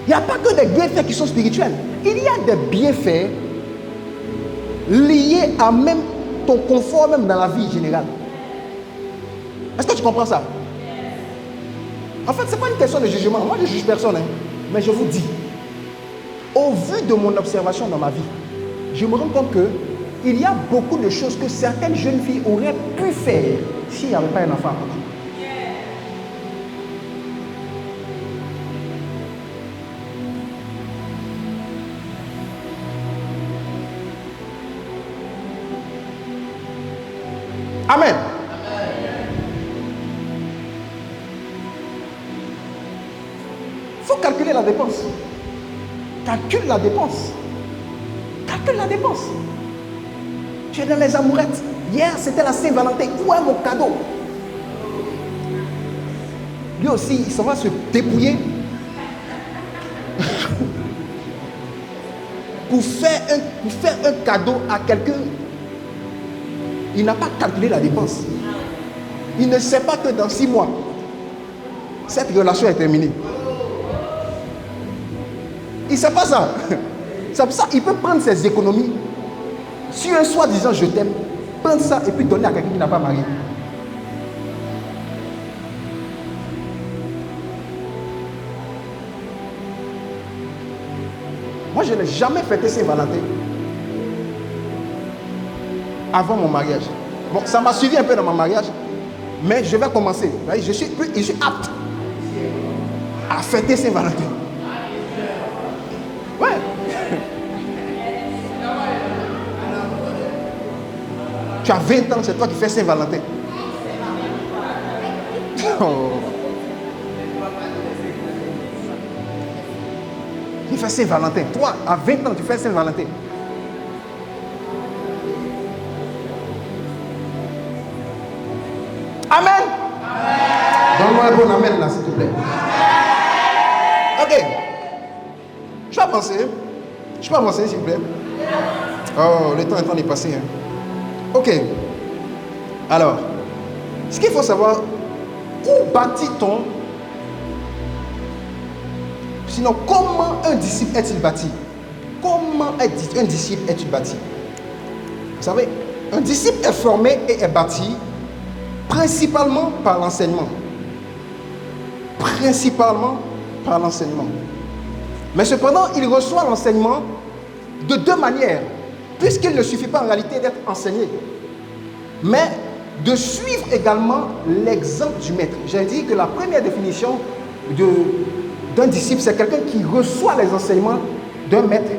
Il n'y a pas que des bienfaits qui sont spirituels. Il y a des bienfaits liés à même ton confort, même dans la vie générale. Est-ce que tu comprends ça? En fait, ce n'est pas une question de jugement. Moi, je ne juge personne. Mais je vous dis, au vu de mon observation dans ma vie, je me rends compte qu'il y a beaucoup de choses que certaines jeunes filles auraient pu faire s'il n'y avait pas un enfant à côté. Amen. Il faut calculer la dépense. Calcule la dépense. Calcule la dépense. Tu es dans les amourettes. Hier, c'était la Saint-Valentin. Où est mon cadeau? Lui aussi, il s'en va se dépouiller pour faire un cadeau à quelqu'un. Il n'a pas calculé la dépense. Il ne sait pas que dans 6 mois, cette relation est terminée. Il ne sait pas ça. C'est pour ça qu'il peut prendre ses économies sur un soi-disant je t'aime, prendre ça et puis donner à quelqu'un qui n'a pas marié. Moi, je n'ai jamais fêté Saint-Valentin avant mon mariage. Bon, ça m'a suivi un peu dans mon mariage, mais je vais commencer. Je suis apte à fêter Saint-Valentin. Ouais. Tu as 20 ans, c'est toi qui fais Saint-Valentin. Oh. Tu fais Saint-Valentin. Toi, à 20 ans, tu fais Saint-Valentin. Amen. Donne-moi un bon amen là, s'il te plaît. Ok. Je peux avancer, s'il vous plaît. Oh, le temps est en train de passer. Hein. Ok. Alors, ce qu'il faut savoir, où bâtit-on? Sinon, comment un disciple est-il bâti? Comment un disciple est-il bâti? Vous savez, un disciple est formé et est bâti principalement par l'enseignement. Principalement par l'enseignement. Mais cependant, il reçoit l'enseignement de 2 manières, puisqu'il ne suffit pas en réalité d'être enseigné, mais de suivre également l'exemple du maître. J'ai dit que la première définition d'un disciple, c'est quelqu'un qui reçoit les enseignements d'un maître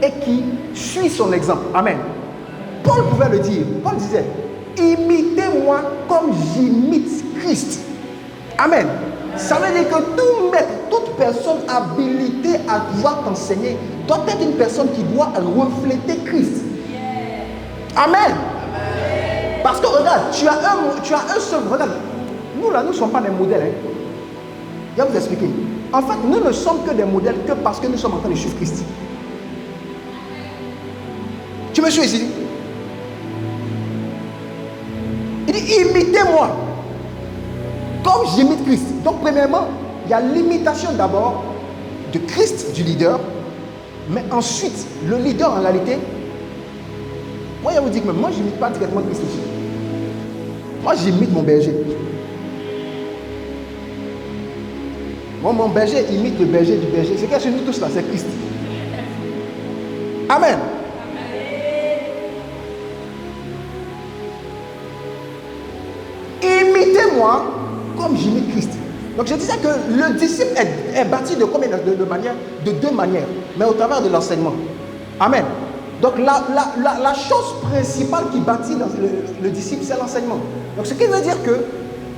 et qui suit son exemple. Amen. Paul pouvait le dire. Paul disait, imitez-moi comme j'imite Christ. Amen. Ça veut dire que tout maître, toute personne habilitée à pouvoir t'enseigner doit être une personne qui doit refléter Christ. Amen. Parce que regarde, tu as un seul. Regarde, nous là, nous ne sommes pas des modèles. Hein. Je vais vous expliquer. En fait, nous ne sommes que des modèles que parce que nous sommes en train de suivre Christ. Tu me suis ici? Il dit, imitez-moi comme j'imite Christ. Donc, premièrement, il y a l'imitation d'abord de Christ, du leader. Mais ensuite, le leader en réalité, moi je vous dis que moi je n'imite pas directement Christ aussi. Moi j'imite mon berger. Moi mon berger imite le berger du berger. C'est qu'est-ce que nous tous là, c'est Christ. Amen. Imitez-moi comme j'imite Christ. Donc je disais que le disciple est bâti de combien de manières? De 2 manières, mais au travers de l'enseignement. Amen. Donc la chose principale qui bâtit le disciple, c'est l'enseignement. Donc ce qui veut dire que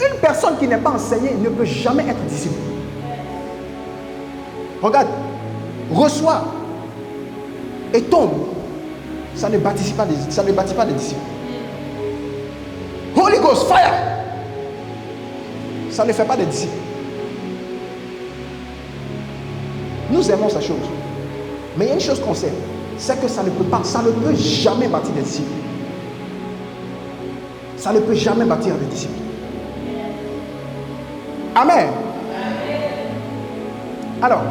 une personne qui n'est pas enseignée ne peut jamais être disciple. Regarde, reçoit et tombe, ça ne bâtit pas des disciples. Holy Ghost, fire, ça ne fait pas des disciples. Nous aimons sa chose. Mais il y a une chose qu'on sait, c'est que ça ne peut jamais bâtir des disciples. Ça ne peut jamais bâtir des disciples. Amen. Alors,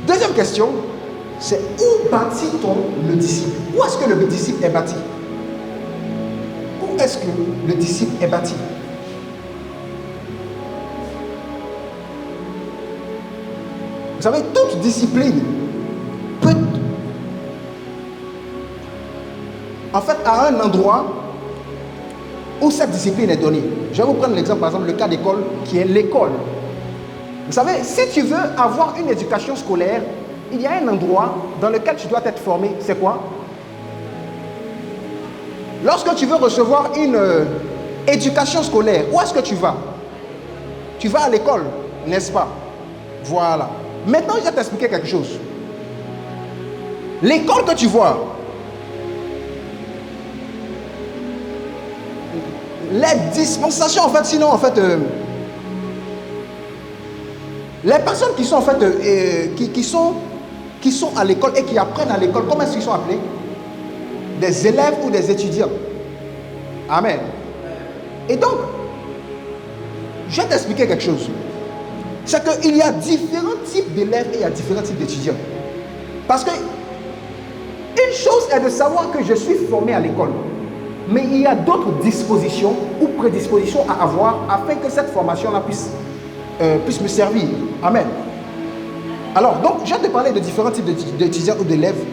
deuxième question, c'est où bâtit-on le disciple? Où est-ce que le disciple est bâti? Où est-ce que le disciple est bâti? Vous savez, toute discipline peut, en fait, à un endroit où cette discipline est donnée. Je vais vous prendre l'exemple, par exemple, le cas d'école, qui est l'école. Vous savez, si tu veux avoir une éducation scolaire, il y a un endroit dans lequel tu dois être formé. C'est quoi? Lorsque tu veux recevoir une éducation scolaire, où est-ce que tu vas? Tu vas à l'école, n'est-ce pas? Voilà. Maintenant, je vais t'expliquer quelque chose. L'école que tu vois, les dispensations, en fait, sinon, en fait, les personnes qui sont, en fait, qui sont à l'école et qui apprennent à l'école, comment est-ce qu'ils sont appelés? Des élèves ou des étudiants. Amen. Et donc, je vais t'expliquer quelque chose. C'est qu'il y a différents types d'élèves et il y a différents types d'étudiants. Parce que une chose est de savoir que je suis formé à l'école. Mais il y a d'autres dispositions ou prédispositions à avoir afin que cette formation-là puisse me servir. Amen. Alors, donc, je vais te parler de différents types d'étudiants ou d'élèves.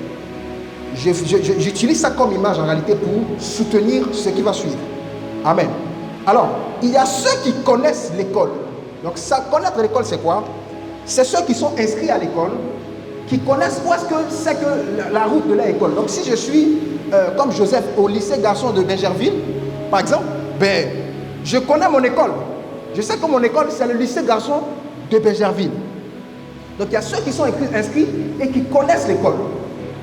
J'utilise ça comme image en réalité pour soutenir ce qui va suivre. Amen. Alors, il y a ceux qui connaissent l'école. Donc, ça, connaître l'école, c'est quoi? C'est ceux qui sont inscrits à l'école, qui connaissent où est-ce que c'est que la route de l'école. Donc, si je suis, comme Joseph, au lycée garçon de Bingerville, par exemple, ben, je connais mon école. Je sais que mon école, c'est le lycée garçon de Bingerville. Donc, il y a ceux qui sont inscrits et qui connaissent l'école.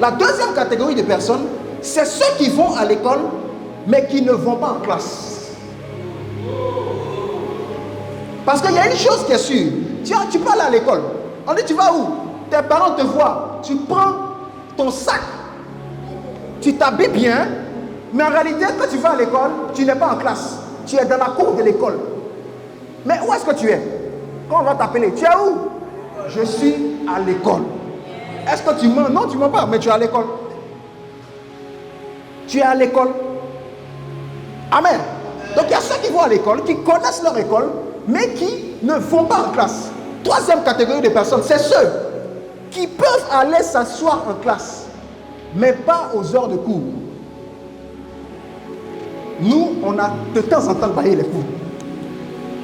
La deuxième catégorie de personnes, c'est ceux qui vont à l'école, mais qui ne vont pas en classe. Parce qu'il y a une chose qui est sûre. Tu peux aller à l'école. On dit, tu vas où? Tes parents te voient. Tu prends ton sac. Tu t'habilles bien. Mais en réalité, quand tu vas à l'école, tu n'es pas en classe. Tu es dans la cour de l'école. Mais où est-ce que tu es? Quand on va t'appeler, tu es où? Je suis à l'école. Est-ce que tu mens? Non, tu ne mens pas, mais tu es à l'école. Tu es à l'école. Amen. Donc il y a ceux qui vont à l'école, qui connaissent leur école, mais qui ne vont pas en classe. Troisième catégorie de personnes, c'est ceux qui peuvent aller s'asseoir en classe, mais pas aux heures de cours. Nous, on a de temps en temps baillé les cours.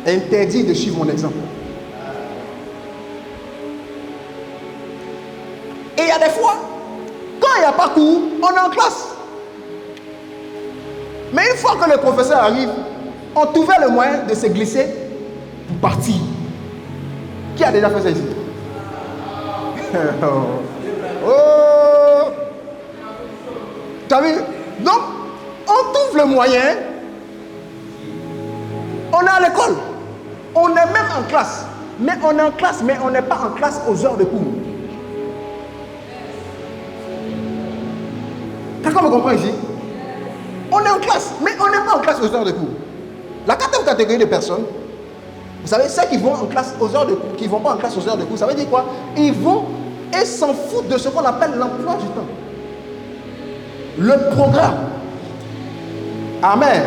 Interdit de suivre mon exemple. Et il y a des fois, quand il n'y a pas cours, on est en classe. Mais une fois que le professeur arrive, on trouvait le moyen de se glisser pour partir. Qui a déjà fait ça ici? Oh! Tu as vu? Donc, on trouve le moyen. On est à l'école. On est même en classe. Mais on est en classe, mais on n'est pas en classe aux heures de cours. Quelqu'un me comprend ici? On est en classe, mais on n'est pas en classe aux heures de cours. La quatrième catégorie de personnes, vous savez, ceux qui vont en classe aux heures de cours, qui ne vont pas en classe aux heures de cours, ça veut dire quoi? Ils vont et s'en foutent de ce qu'on appelle l'emploi du temps. Le programme. Amen.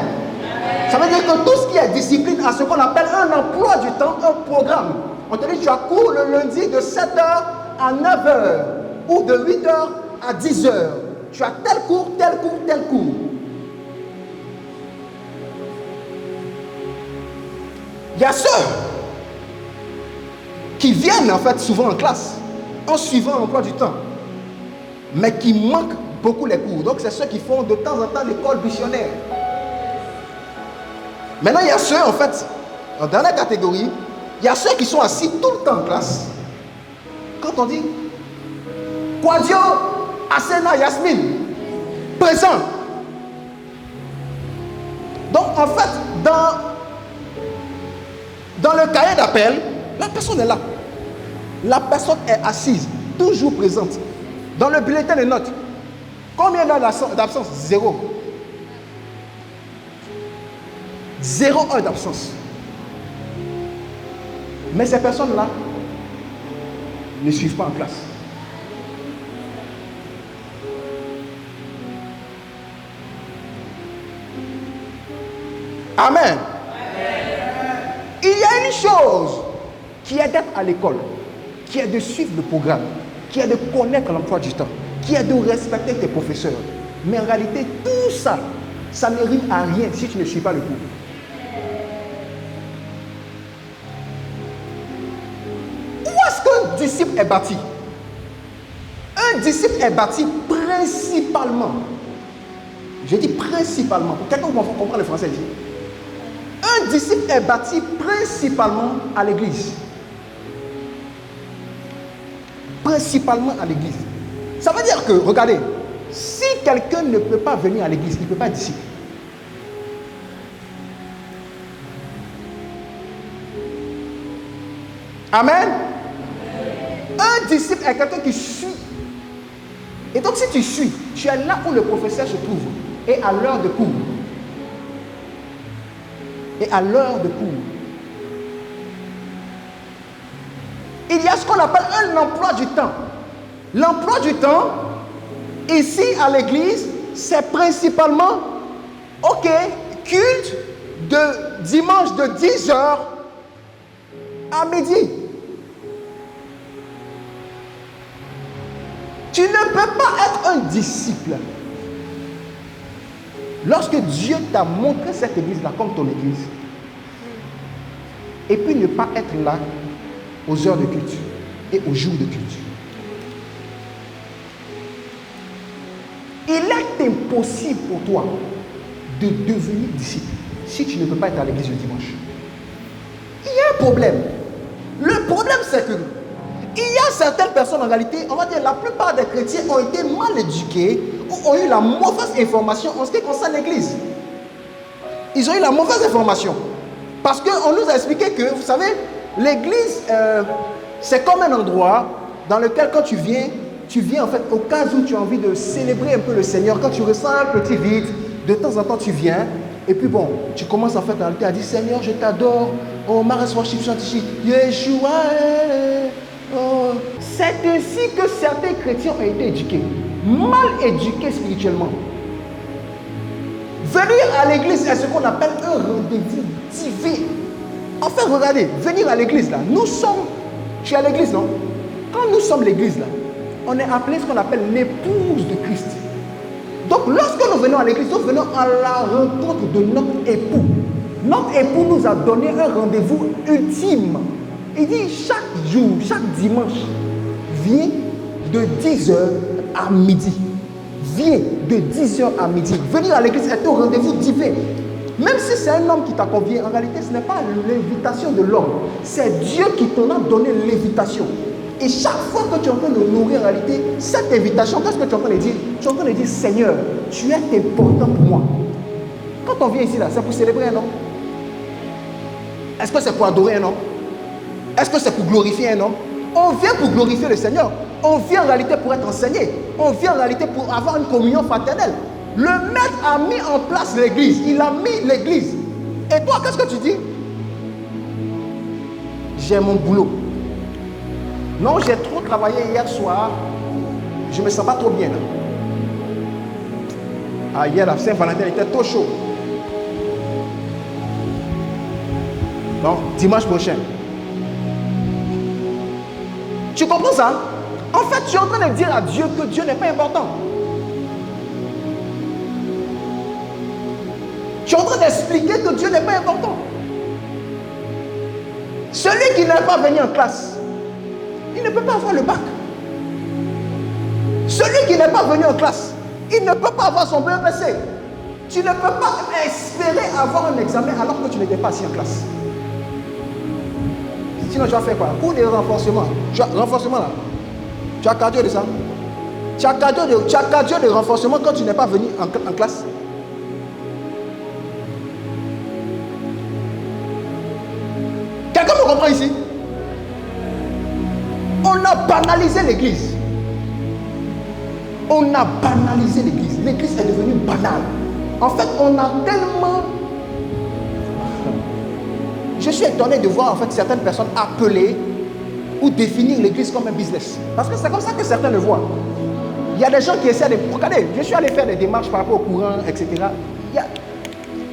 Ça veut dire que tout ce qui est discipline a ce qu'on appelle un emploi du temps, un programme. On te dit, tu as cours le lundi de 7h à 9h ou de 8h à 10h. Tu as tel cours, tel cours, tel cours. Il y a ceux qui viennent en fait souvent en classe en suivant l'emploi du temps, mais qui manquent beaucoup les cours. Donc c'est ceux qui font de temps en temps l'école missionnaire. Maintenant il y a ceux en fait, en dernière catégorie, il y a ceux qui sont assis tout le temps en classe. Quand on dit Quadio, Asena, Yasmine, présent. Donc en fait, dans le cahier d'appel, La personne est là. La personne est assise, toujours présente. Dans le bulletin de notes, combien d'heures d'absence? 0. 0 heure d'absence. Mais ces personnes-là ne suivent pas en classe. Amen. Il y a une chose qui est d'être à l'école, qui est de suivre le programme, qui est de connaître l'emploi du temps, qui est de respecter tes professeurs. Mais en réalité, tout ça, ça ne rime à rien si tu ne suis pas le cours. Où est-ce qu'un disciple est bâti? Un disciple est bâti principalement. Je dis principalement. Pour quelqu'un qui comprend le français ici. Un disciple est bâti principalement à l'église. Principalement à l'église. Ça veut dire que, regardez, si quelqu'un ne peut pas venir à l'église, il ne peut pas être disciple. Amen. Un disciple est quelqu'un qui suit. Et donc si tu suis, tu es là où le professeur se trouve. Et à l'heure de cours. Et à l'heure de cours. Il y a ce qu'on appelle un emploi du temps. L'emploi du temps, ici à l'église, c'est principalement, ok, culte de dimanche de 10h à midi. Tu ne peux pas être un disciple lorsque Dieu t'a montré cette église-là comme ton église, et puis ne pas être là aux heures de culte et aux jours de culte. Il est impossible pour toi de devenir disciple si tu ne peux pas être à l'église le dimanche. Il y a un problème. Le problème, c'est que il y a certaines personnes, en réalité, on va dire la plupart des chrétiens ont été mal éduqués ou ont eu la mauvaise information en ce qui concerne l'église. Ils ont eu la mauvaise information. Parce qu'on nous a expliqué que, vous savez, l'église, c'est comme un endroit dans lequel quand tu viens en fait au cas où tu as envie de célébrer un peu le Seigneur, quand tu ressens un petit vide, de temps en temps tu viens, et puis bon, tu commences en fait à dire Seigneur, je t'adore, oh, ma worship, Yeshua, oh. C'est ainsi que certains chrétiens ont été éduqués, mal éduqués spirituellement. Venir à l'église est ce qu'on appelle un rendez-vous divin. En fait, regardez, venir à l'église là, nous sommes, tu es à l'église non? Quand nous sommes l'église là, on est appelé ce qu'on appelle l'épouse de Christ. Donc lorsque nous venons à l'église, nous venons à la rencontre de notre époux. Notre époux nous a donné un rendez-vous ultime. Il dit chaque jour, chaque dimanche, viens de 10h à midi. Viens de 10h à midi. Venir à l'église est un rendez-vous divin. Même si c'est un homme qui t'a convié, en réalité ce n'est pas l'invitation de l'homme. C'est Dieu qui t'en a donné l'invitation. Et chaque fois que tu es en train de nourrir en réalité cette invitation, qu'est-ce que tu es en train de dire? Tu es en train de dire Seigneur, tu es important pour moi. Quand on vient ici là, c'est pour célébrer un homme? Est-ce que c'est pour adorer un homme? Est-ce que c'est pour glorifier un homme? On vient pour glorifier le Seigneur. On vient en réalité pour être enseigné. On vient en réalité pour avoir une communion fraternelle. Le maître a mis en place l'église. Il a mis l'église. Et toi, qu'est-ce que tu dis? J'ai mon boulot. Non, j'ai trop travaillé hier soir. Je ne me sens pas trop bien. Ah, hier, la Saint-Valentin était trop chaud. Donc, dimanche prochain. Tu comprends ça? En fait, tu es en train de dire à Dieu que Dieu n'est pas important. Tu es en train d'expliquer que Dieu n'est pas important. Celui qui n'est pas venu en classe, il ne peut pas avoir le bac. Celui qui n'est pas venu en classe, il ne peut pas avoir son BEPC. Tu ne peux pas espérer avoir un examen alors que tu n'étais pas assis en classe. Sinon, tu vas faire quoi? Cours de renforcement. Renforcement là. Tu as cardio de ça? Tu as cardio de renforcement quand tu n'es pas venu en classe? Quelqu'un me comprend ici? On a banalisé l'église. On a banalisé l'église. L'église est devenue banale. En fait, on a tellement... Je suis étonné de voir en fait certaines personnes appeler ou définir l'église comme un business. Parce que c'est comme ça que certains le voient. Il y a des gens qui essaient de... Regardez, je suis allé faire des démarches par rapport au courant, etc.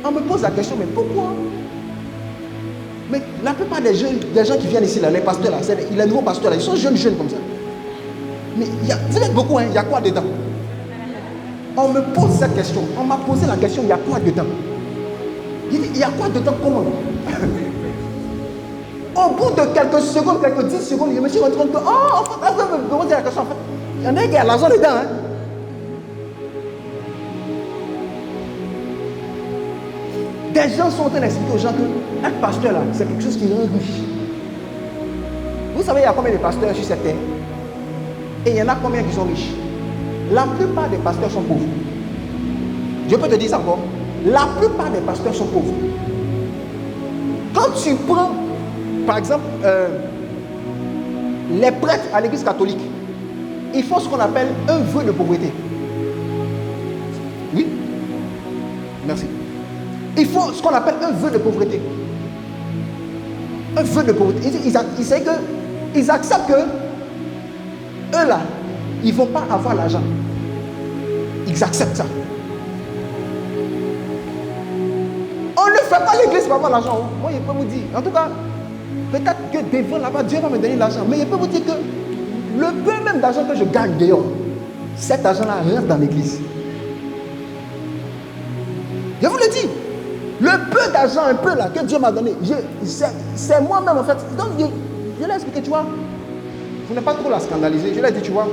On me pose la question, mais pourquoi? Mais la plupart des gens qui viennent ici, là, les pasteurs, là, les nouveaux pasteurs, là, ils sont jeunes comme ça. Mais vous êtes beaucoup, hein, il y a quoi dedans? On me pose cette question. On m'a posé la question, il y a quoi dedans? Il y a quoi dedans? Comment? Au bout de quelques secondes, quelques 10 secondes, je me suis rendu compte que, en fait, vous me posez la question, en fait, il y en a qui a l'argent dedans, hein. Des gens sont en train d'expliquer aux gens que être pasteur là, c'est quelque chose qui rend riche. Vous savez, il y a combien de pasteurs sur cette terre? Et il y en a combien qui sont riches? La plupart des pasteurs sont pauvres. Je peux te dire ça encore. La plupart des pasteurs sont pauvres. Quand tu prends, par exemple, les prêtres à l'église catholique, ils font ce qu'on appelle un vœu de pauvreté. Oui? Merci. Il faut ce qu'on appelle un vœu de pauvreté. Un vœu de pauvreté. Ils acceptent que eux là, ils ne vont pas avoir l'argent. Ils acceptent ça. On ne fait pas l'église pour avoir l'argent. Moi, je peux vous dire, en tout cas, peut-être que devant là-bas, Dieu va me donner l'argent. Mais je peux vous dire que le peu même d'argent que je gagne dehors, cet argent-là rentre dans l'église. Je vous le dis. Le peu d'argent, un peu là, que Dieu m'a donné, c'est moi-même en fait. Donc, je l'ai expliqué, tu vois. Je n'ai pas trop la scandaliser. Je l'ai dit, tu vois,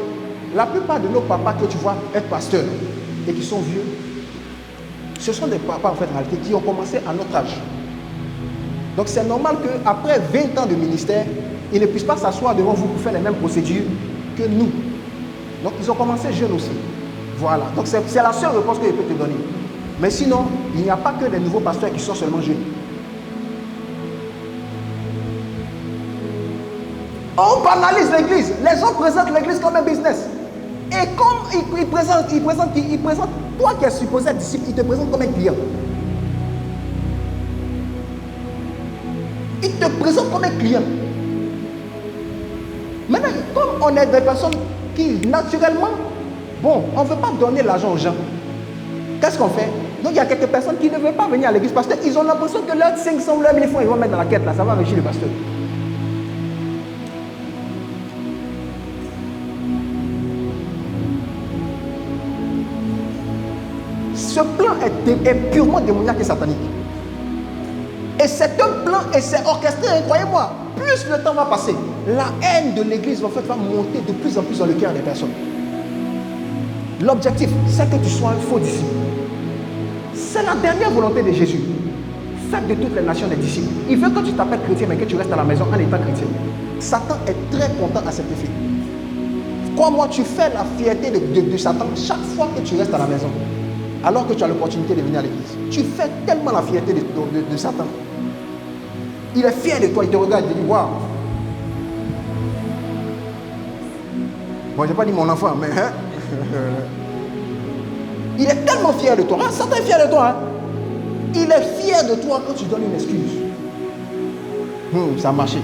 la plupart de nos papas que tu vois être pasteurs et qui sont vieux, ce sont des papas en fait en réalité qui ont commencé à notre âge. Donc c'est normal qu'après 20 ans de ministère, ils ne puissent pas s'asseoir devant vous pour faire les mêmes procédures que nous. Donc ils ont commencé jeunes aussi. Voilà. Donc c'est la seule réponse que je peux te donner. Mais sinon, il n'y a pas que des nouveaux pasteurs qui sont seulement jeunes. On banalise l'église. Les gens présentent l'église comme un business. Et comme ils présentent, toi qui es supposé être disciple, ils te présentent comme un client. Ils te présentent comme un client. Maintenant, comme on est des personnes qui, naturellement, bon, on ne veut pas donner l'argent aux gens. Qu'est-ce qu'on fait? Donc il y a quelques personnes qui ne veulent pas venir à l'église parce qu'ils ont l'impression que leurs 500 ou leurs 1000 francs, ils vont mettre dans la quête là, ça va enrichir le pasteur. Ce plan est purement démoniaque et satanique. Et c'est un plan et c'est orchestré, hein, croyez-moi. Plus le temps va passer, la haine de l'église va monter de plus en plus dans le cœur des personnes. L'objectif, c'est que tu sois un faux disciple. C'est la dernière volonté de Jésus. Faites de toutes les nations des disciples. Il veut que tu t'appelles chrétien, mais que tu restes à la maison en étant chrétien. Satan est très content à cet effet. Crois-moi, tu fais la fierté de Satan chaque fois que tu restes à la maison. Alors que tu as l'opportunité de venir à l'église. Tu fais tellement la fierté de Satan. Il est fier de toi, il te regarde, il te dit, waouh. Bon, je n'ai pas dit mon enfant, mais... Hein? Il est tellement fier de toi. Hein? Satan est fier de toi. Hein? Il est fier de toi quand tu donnes une excuse. Ça a marché.